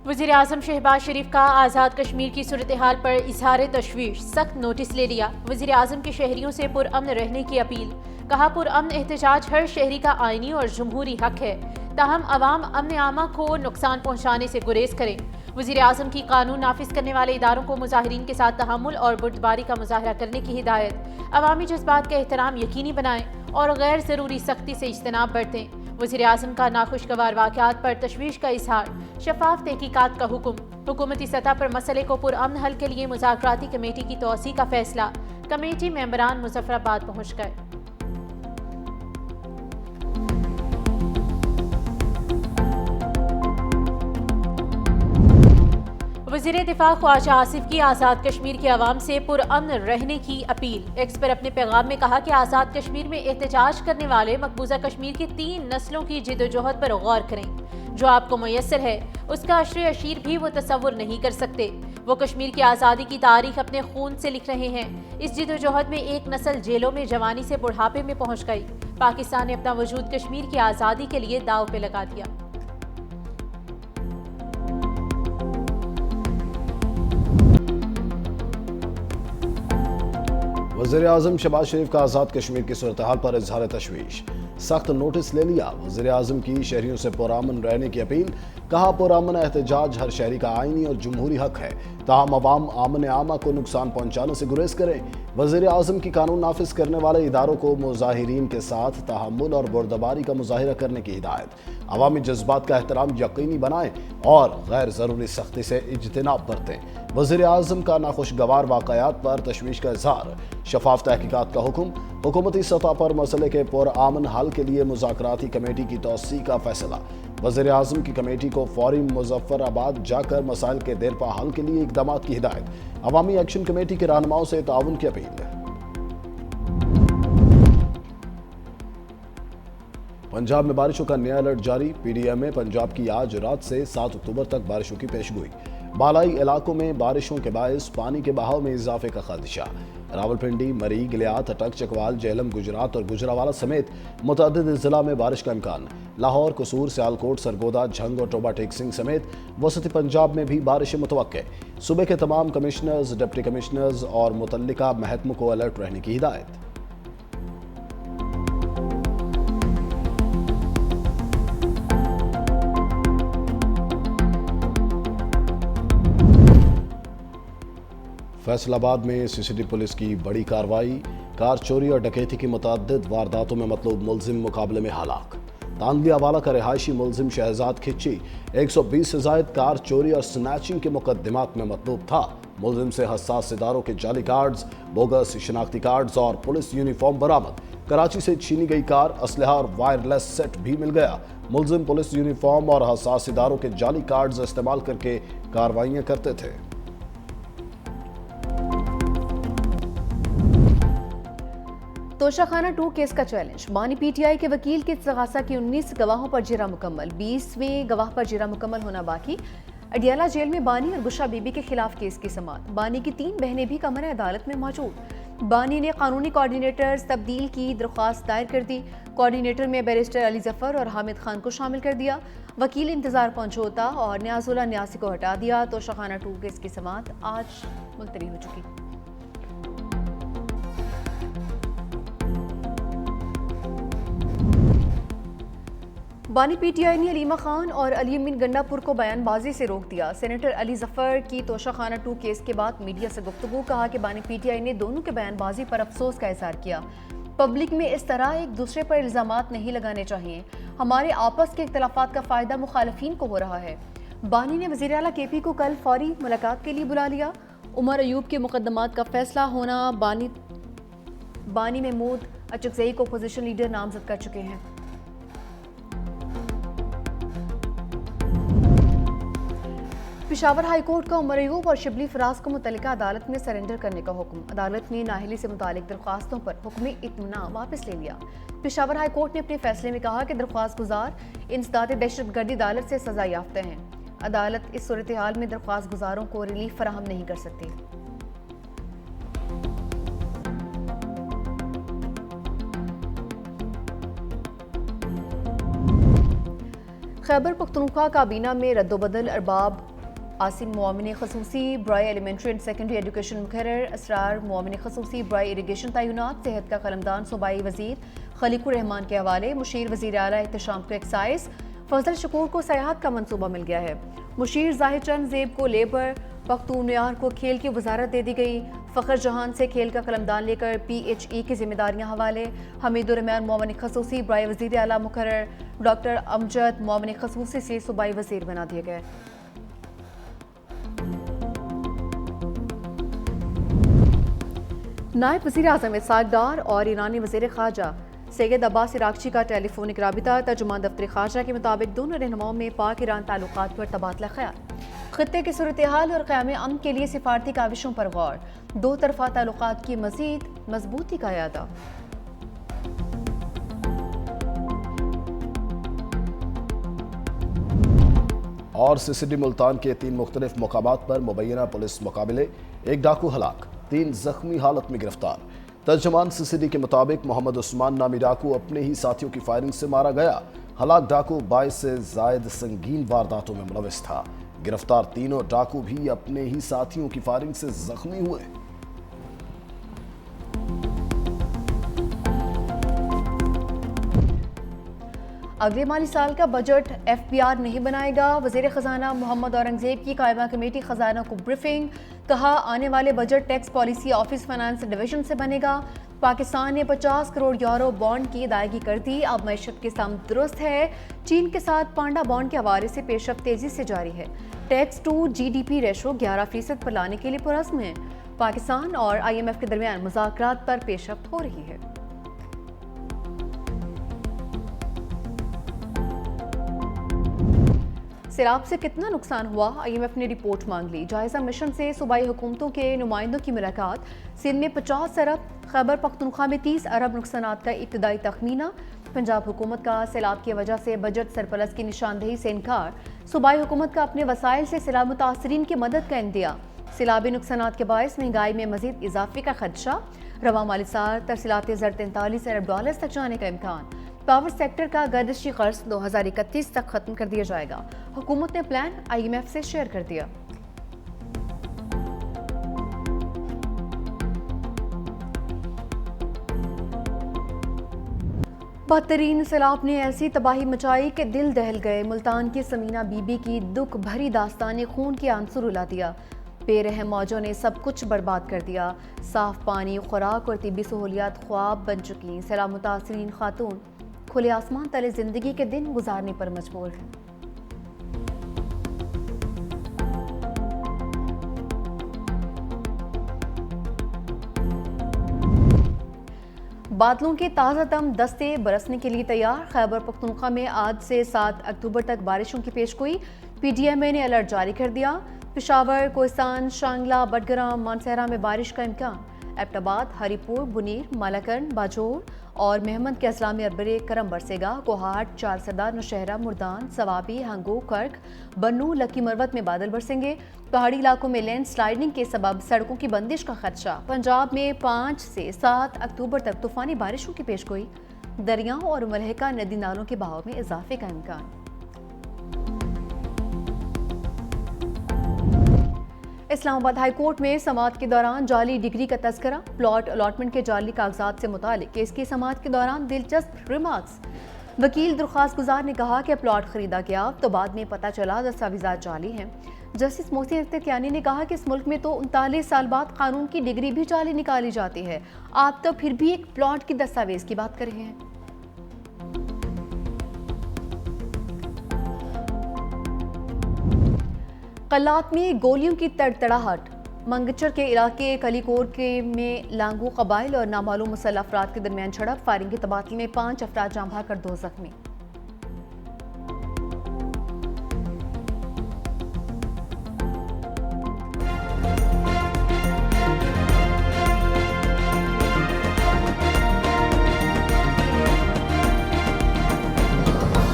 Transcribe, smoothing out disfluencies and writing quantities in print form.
वज़ीर आज़म शहबाज शरीफ का आज़ाद कश्मीर की सूरत हाल पर इजहार तशवीश, सख्त नोटिस ले लिया। वज़ीर आज़म की शहरियों से पुरअमन रहने की अपील। कहा, पुरअमन एहतजाज हर शहरी का आईनी और जमहूरी हक है, ताहम अवाम अमन आमा को नुकसान पहुँचाने से गुरेज करें। वज़ीर आज़म की कानून नाफिज करने वाले इदारों को मुजाहिरीन के साथ तहम्मुल और बुर्दबारी का मुजाहरा करने की हिदायत। अवामी जज्बात का एहतराम यकीनी बनाएं और गैर ज़रूरी सख्ती से इज्तनाब बरतें। वज़ीर आज़म का नाखुशगवार वाक़यात पर तशवीश का इजहार, शफाफ तहकीकात का हुक्म। हुकूमती सतह पर मसले को पुरअमन हल के लिए मुज़ाकराती कमेटी की तौसी का फैसला। कमेटी मेंबरान मुजफ्फराबाद पहुँच गए। वज़ीर दिफा ख्वाजा आसिफ की आज़ाद कश्मीर के अवाम से पुरअमन रहने की अपील। एक्स पर अपने पैगाम में कहा कि आज़ाद कश्मीर में एहतजाज करने वाले मकबूजा कश्मीर की 3 नस्लों की जिदोजहद पर गौर करें। जो आपको मुयस्सर है उसका अशर अशीर भी वो तसव्वुर नहीं कर सकते। वो कश्मीर की आज़ादी की तारीख अपने खून से लिख रहे हैं। इस जिदोजहद में एक नस्ल जेलों में जवानी से बुढ़ापे में पहुँच गई। पाकिस्तान ने अपना वजूद कश्मीर की आज़ादी के लिए दाव पे लगा दिया। वज़ीर आज़म शहबाज शरीफ का आज़ाद कश्मीर की सूरत हाल पर इजहार तशवीश, सख्त नोटिस ले लिया। वज़ीर आज़म की शहरियों से पुरअमन रहने की अपील। कहा, पुरअमन एहतजाज हर शहरी का आईनी और जमहूरी हक है, ताहम अवाम आमन आमा को नुकसान पहुँचाने से गुरेज करें। वज़ीर आज़म की कानून नाफिज करने वाले इदारों को मुजाहिरीन के साथ तहम्मुल और बुर्दबारी का मुजाहिरा करने की हिदायत। अवामी जज्बात का एहतराम यकीनी बनाएं और गैर ज़रूरी सख्ती से इज्तनाब बरतें। वज़ीर आज़म का नाखुशगवार वाक़यात पर तशवीश का इजहार, शफाफ तहकीकात का हुक्म। हुकूमती सतह पर मसले के पुरअमन हल के लिए मुज़ाकराती कमेटी की तौसी का फैसला। वज़ीर आज़म की कमेटी को फौरी मुजफ्फराबाद जाकर मसाइल के देरपा हल के लिए इक़दाम की हिदायत। अवामी एक्शन कमेटी के रहनुमाओं से ताउन की अपील। पंजाब में बारिशों का नया अलर्ट जारी। पीडीएम में पंजाब की आज रात से 7 अक्टूबर तक बारिशों की पेशगोई। बालाई इलाकों में बारिशों के बायस पानी के बहाव में इजाफे का खदशा। रावलपिंडी, मरी, गिलियात, अटक, चकवाल, जेहलम, गुजरात और गुजरावाला समेत मुतअद्दिद जिला में बारिश का इम्कान। लाहौर, कसूर, सियालकोट, सरगोदा, झंग और टोबा टेक सिंह समेत वसती पंजाब में भी बारिश मुतवक्के। सूबे के तमाम कमिश्नर्स, डिप्टी कमिश्नर्स और मुतल्लिका महकमों को अलर्ट रहने की हिदायत। फैसलाबाद में सीसीटीवी पुलिस की बड़ी कार्रवाई। कार चोरी और डकैती की मुतअद्दिद वारदातों में मतलूब मुलजिम मुकाबले में हलाक। तानवी अवाला का रिहायशी मुलजिम शहजाद खिच्ची 120 से जायद कार चोरी और स्नैचिंग के मुकदमात में मतलूब था। मुलजिम से हसास इदारों के जाली कार्ड्स, बोगस शिनाख्ती कार्ड्स और पुलिस यूनिफॉर्म बरामद। कराची से छीनी गई कार, असलहा और वायरलेस सेट भी मिल गया। मुलजिम पुलिस यूनिफॉर्म और हसास इदारों के जाली कार्ड्स इस्तेमाल करके कार्रवाइयां करते थे। तोशाखाना 2 केस का चैलेंज। बानी पीटीआई के वकील की इस्तगासा की 19 गवाहों पर जिरा मुकम्मल। 20वें गवाह पर जिरा मुकम्मल होना बाकी। अडियाला जेल में बानी और गुशा बीबी के खिलाफ केस की समाअत। बानी की 3 बहनें भी कमरा अदालत में मौजूद। बानी ने कानूनी कोऑर्डिनेटर्स तब्दील की दरख्वास्त दायर कर दी। कोऑर्डिनेटर में बैरिस्टर अली जफर और हामिद खान को शामिल कर दिया। वकील इंतजार पंचोता और न्याजुल्ला न्यासी को हटा दिया। तोशाखाना 2 केस की समाअत आज मुलतवी हो चुकी। बानी पीटीआई ने अलीमा खान और अली अमीन गंडापुर को बयानबाजी से रोक दिया। सेनेटर अली जफर की तोशाखाना 2 केस के बाद मीडिया से गुफ्तगू। कहा कि बानी पीटीआई ने दोनों के बयानबाजी पर अफसोस का इजहार किया। पब्लिक में इस तरह एक दूसरे पर इल्जामात नहीं लगाने चाहिए। हमारे आपस के इख्तलाफात का फायदा मुखालफीन को हो रहा है। बानी ने वज़ीर आला केपी को कल फौरी मुलाकात के लिए बुला लिया। उमर अयूब के मुकदमात का फैसला होना। बानी महमूद अचकजई को अपोजिशन लीडर नामजद कर चुके हैं। पेशावर हाई कोर्ट का उमर अयूब और शिबली फराज को मुतल्लिका अदालत में सरेंडर करने का हुक्म। अदालत ने नाअहली से मुतालिक दरख्वास्तों पर हुक्म इत्मीनान वापस ले लिया। पेशावर हाई कोर्ट ने अपने फैसले में कहा कि दरख्वास्त गुजार इंसदाद दहशतगर्दी अदालत से सजा याफ्ता हैं। अदालत इस सूरत हाल में दरख्वास्त गुजारों को रिलीफ फराहम नहीं कर सकती। खैबर पख्तूनख्वा काबीना में रद्दोबदल। अरबाब आसिम मुआमिन खसूसी ब्राई एलिमेंट्री एंड सेकेंडरी एजुकेशन मुकर्रर, असरार मुआमिन खसूसी ब्राई इरीगेशन तैनात, सेहत का कलमदान सूबाई वजीर खलीकुर रहमान के हवाले, मुशीर वजीर आला एहतशाम को एक्साइज, फजल शकूर को सयाहत का मंसूबा मिल गया है, मुशीर जाहिर चंद ज़ेब को लेबर, पख्तूनख्वा को खेल की वजारत दे दी गई, फ़खर जहान से खेल का कलमदान लेकर PHE की जिम्मेदारियां हवाले, हमीदुर रहमान मुआमिन खसूसी ब्राई वजीर आला मुकर्रर, डॉक्टर अमजद मुआमिन खसूसी से सूबाई वजीर बना दिए गए। नायब वज़ीर आज़म इसहाक़ डार और ईरानी वज़ीर ख़ारजा सैयद अब्बास इराक़ची का टेलीफोनिक राबिता, तर्जुमान दफ्तर ख़ारजा के मुताबिक दोनों रहनुमाओं में पाक ईरान ताल्लुकात पर तबादला ख़याल, ख़ित्ते की सूरत हाल और क़याम अमन के लिए सिफारती काविशों पर गौर, दो तरफ़ा ताल्लुकात की मज़ीद मजबूती का इरादा। और CCD मुल्तान के 3 मुख्तलिफ मकामात पर मुबैना पुलिस मुकाबले, 1 डाकू हलाक, 3 जख्मी हालत में गिरफ्तार। तर्जुमान CCD के मुताबिक मोहम्मद उस्मान नामी डाकू अपने ही साथियों की फायरिंग से मारा गया। हलाक डाकू 22 से जायद संगीन वारदातों में मुलविस था। गिरफ्तार तीनों डाकू भी अपने ही साथियों की फायरिंग से जख्मी हुए। अगले माली साल का बजट FBR नहीं बनाएगा, वज़ीर ख़जाना मोहम्मद औरंगज़ेब की कायमा कमेटी ख़जाना को ब्रीफिंग, कहा आने वाले budget tax policy office finance division से बनेगा। पाकिस्तान ने 50 करोड़ यूरो बॉन्ड की अदायगी कर दी, अब मैशत की समत दुरुस्त है। चीन के साथ पांडा बॉन्ड के हवाले से पेशरफ्त तेजी से जारी है। टैक्स टू GDP रेशो 11% पर लाने के लिए पुरज़्म है। पाकिस्तान और IMF के दरमियान मुज़ाकरात पर पेशरफ्त हो रही है। सैलाब से कितना नुकसान हुआ, IMF ने रिपोर्ट मांग ली। जायजा मिशन से सूबाई हुकूमतों के नुमाइंदों की मुलाकात, सिंध में 50 अरब, खैबर पख्तूनख्वा में 30 अरब नुकसानात का इब्तदाई तखमीना। पंजाब हुकूमत का सैलाब की वजह से बजट सरप्लस की निशानदेही से इनकार, सूबाई हुकूमत का अपने वसाइल से सैलाब मुतासरीन की मदद का इंदिया। सैलाबी नुकसानात के बायस महंगाई में मजीद इजाफे का खदशा, रवा माली साल तरसीलाती ज़र 43 अरब डॉलर तक जाने का इम्कान। पावर सेक्टर का गर्दिशी कर्ज 2031 तक खत्म कर दिया जाएगा। हुकूमत ने प्लान IMF से शेयर कर दिया। बदतरीन सैलाब ने ऐसी तबाही मचाई कि दिल दहल गए। मुल्तान की समीना बीबी की दुख भरी दास्तान खून के आंसू रुला दिया। बेरहम मौजों ने सब कुछ बर्बाद कर दिया। साफ पानी, खुराक और तिब्बी सहूलियात ख्वाब बन चुकी। सैलाब मुतासरीन खातून खुले आसमान तले जिंदगी के दिन गुजारने पर मजबूर हैं। बादलों के ताज़ा दम दस्ते बरसने के लिए तैयार। खैबर पख्तूनख्वा में आज से 7 अक्टूबर तक बारिशों की पेशगोई, PDMA ने अलर्ट जारी कर दिया। पेशावर, कोहिस्तान, शांगला, बडगराम, मानसहरा में बारिश का इम्कान। एबटाबाद, हरीपुर, बुनीर, मालाकन, बाजोर और मेहमद के अजला में अरबरे करम बरसेगा। कोहाट, चारसदा, नौशहरा, मुर्दान, सवाबी, हंगो, कर्क, बन्नू, लकी मरवत में बादल बरसेंगे। पहाड़ी इलाकों में लैंड स्लाइडिंग के सबब सड़कों की बंदिश का खदशा। पंजाब में 5 से 7 अक्टूबर तक तूफानी बारिशों की पेशगोई। दरियाओं और मलहका नदी नालों के बहाव में इजाफे का इम्कान। इस्लामाबाद हाई कोर्ट में समाअत के दौरान जाली डिग्री का तस्करा, प्लॉट अलॉटमेंट के जाली कागजात से मुतालिक केस की समाअत के दौरान दिलचस्प रिमार्क्स। वकील दरख्वास्त गुजार ने कहा कि प्लॉट खरीदा गया तो बाद में पता चला दस्तावेजात जाली हैं। जस्टिस मोहसिन अख्तर कियानी ने कहा कि इस मुल्क में तो 39 साल बाद कानून की डिग्री भी जाली निकाली जाती है, आप तो फिर भी एक प्लॉट की दस्तावेज की बात कर रहे हैं। कल्लात में गोलियों की तड़तड़ाहट। मंगचर के इलाके कलीकोर के में लांगू कबाइल और नामालूम मुसल्लह अफराद के दरमियान झड़प, फायरिंग के तबादले में 5 अफराद जाँ बहक कर 2 जख्मी।